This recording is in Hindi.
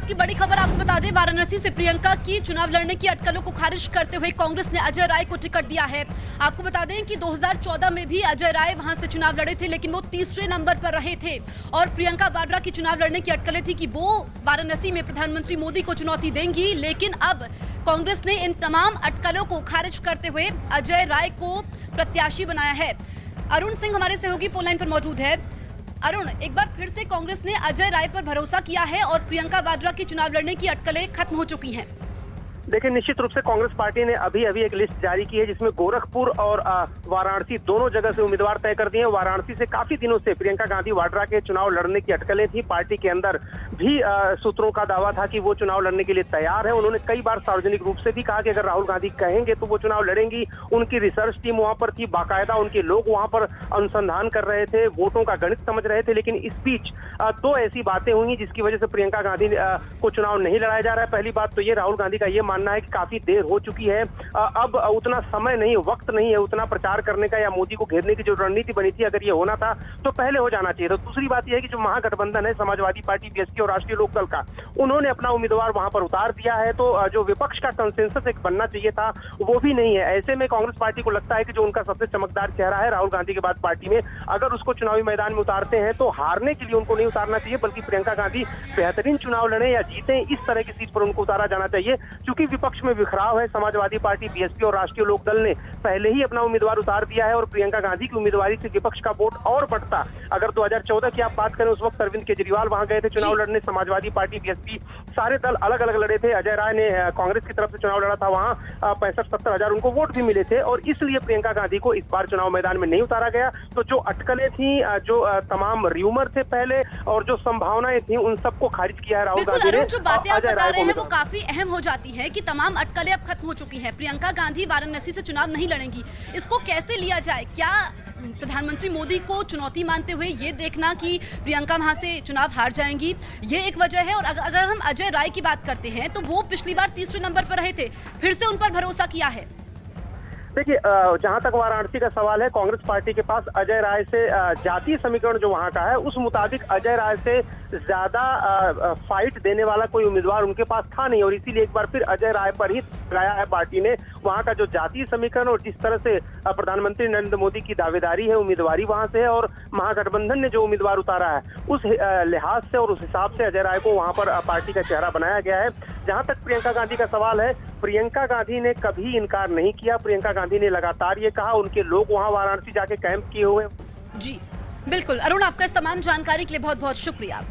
की बड़ी खबर आपको बता दें, वाराणसी से प्रियंका की चुनाव लड़ने की अटकलों को खारिज करते हुए कांग्रेस ने अजय राय को टिकट दिया है। आपको बता दें कि 2014 में भी अजय राय वहां से चुनाव लड़े थे, लेकिन वो तीसरे नंबर पर रहे थे और प्रियंका वाड्रा की चुनाव लड़ने की अटकलें थी कि वो वाराणसी में प्रधानमंत्री मोदी को चुनौती देंगी। लेकिन अब कांग्रेस ने इन तमाम अटकलों को खारिज करते हुए अजय राय को प्रत्याशी बनाया है। अरुण सिंह हमारे सहयोगी फोन लाइन पर मौजूद है। अरुण, एक बार फिर से कांग्रेस ने अजय राय पर भरोसा किया है और प्रियंका वाड्रा की चुनाव लड़ने की अटकलें खत्म हो चुकी हैं। देखिए, निश्चित रूप से कांग्रेस पार्टी ने अभी एक लिस्ट जारी की है जिसमें गोरखपुर और वाराणसी दोनों जगह से उम्मीदवार तय कर दिए हैं। वाराणसी से काफी दिनों से प्रियंका गांधी वाड्रा के चुनाव लड़ने की अटकलें थी। पार्टी के अंदर भी सूत्रों का दावा था कि वो चुनाव लड़ने के लिए तैयार है। उन्होंने कई बार सार्वजनिक रूप से भी कहा कि अगर राहुल गांधी कहेंगे तो वो चुनाव लड़ेंगी। उनकी रिसर्च टीम वहां पर थी, बाकायदा उनके लोग वहां पर अनुसंधान कर रहे थे, वोटों का गणित समझ रहे थे। लेकिन इस बीच दो ऐसी बातें हुई जिसकी वजह से प्रियंका गांधी को चुनाव नहीं लड़ाया जा रहा है। पहली बात तो ये, राहुल गांधी का ये मानना है कि काफी देर हो चुकी है, अब उतना समय नहीं, वक्त नहीं है उतना प्रचार करने का या मोदी को घेरने की जो रणनीति बनी थी, अगर ये होना था तो पहले हो जाना चाहिए था। दूसरी बात यह है कि जो महागठबंधन है समाजवादी पार्टी, बीएसपी और राष्ट्रीय लोकदल का, उन्होंने अपना उम्मीदवार वहां पर उतार दिया है। तो जो विपक्ष का कंसेंसस एक बनना चाहिए था वो भी नहीं है। ऐसे में कांग्रेस पार्टी को लगता है कि जो उनका सबसे चमकदार चेहरा है राहुल गांधी के बाद पार्टी में, अगर उसको चुनावी मैदान में उतारते हैं तो हारने के लिए उनको नहीं उतारना चाहिए, बल्कि प्रियंका गांधी बेहतरीन चुनाव लड़े या जीते, इस तरह की सीट पर उनको उतारा जाना चाहिए। क्योंकि विपक्ष में बिखराव है, समाजवादी पार्टी, बीएसपी और राष्ट्रीय लोकदल ने पहले ही अपना उम्मीदवार उतार दिया है और प्रियंका गांधी की उम्मीदवारी से विपक्ष का वोट और बढ़ता। अगर 2014 की आप बात करें, उस वक्त अरविंद केजरीवाल वहां गए थे चुनाव लड़ने, समाजवादी पार्टी, बीएसपी सारे दल अलग अलग लड़े थे। अजय राय ने कांग्रेस की तरफ से चुनाव लड़ा था, वहां 65-70 हजार उनको वोट भी मिले थे और इसलिए प्रियंका गांधी को इस बार चुनाव मैदान में नहीं उतारा गया। तो जो अटकलें थी, जो तमाम र्यूमर थे पहले और जो संभावनाएं थी, उन सबको खारिज किया है राहुल गांधी ने। जो बातें आप बता रहे हैं वो काफी अहम हो जाती है कि तमाम अटकलें अब खत्म हो चुकी हैं, प्रियंका गांधी वाराणसी से चुनाव नहीं लड़ेंगी। इसको कैसे लिया जाए? क्या प्रधानमंत्री मोदी को चुनौती मानते हुए ये देखना कि प्रियंका वहां से चुनाव हार जाएंगी, ये एक वजह है? और अगर हम अजय राय की बात करते हैं तो वो पिछली बार तीसरे नंबर पर रहे थे, फिर से उन पर भरोसा किया है। देखिए, जहां तक वाराणसी का सवाल है, कांग्रेस पार्टी के पास अजय राय से जातीय समीकरण जो वहां का है उस मुताबिक अजय राय से ज्यादा फाइट देने वाला कोई उम्मीदवार उनके पास था नहीं और इसीलिए एक बार फिर अजय राय पर ही लगाया है पार्टी ने। वहां का जो जातीय समीकरण और जिस तरह से प्रधानमंत्री नरेंद्र मोदी की दावेदारी है, उम्मीदवारी वहां से है और महागठबंधन ने जो उम्मीदवार उतारा है उस लिहाज से और उस हिसाब से अजय राय को वहां पर पार्टी का चेहरा बनाया गया है। जहां तक प्रियंका गांधी का सवाल है, प्रियंका गांधी ने कभी इनकार नहीं किया। प्रियंका गांधी ने लगातार ये कहा, उनके लोग वहां वाराणसी जाके कैंप किए हुए। जी बिल्कुल अरुण, आपका इस तमाम जानकारी के लिए बहुत बहुत शुक्रिया।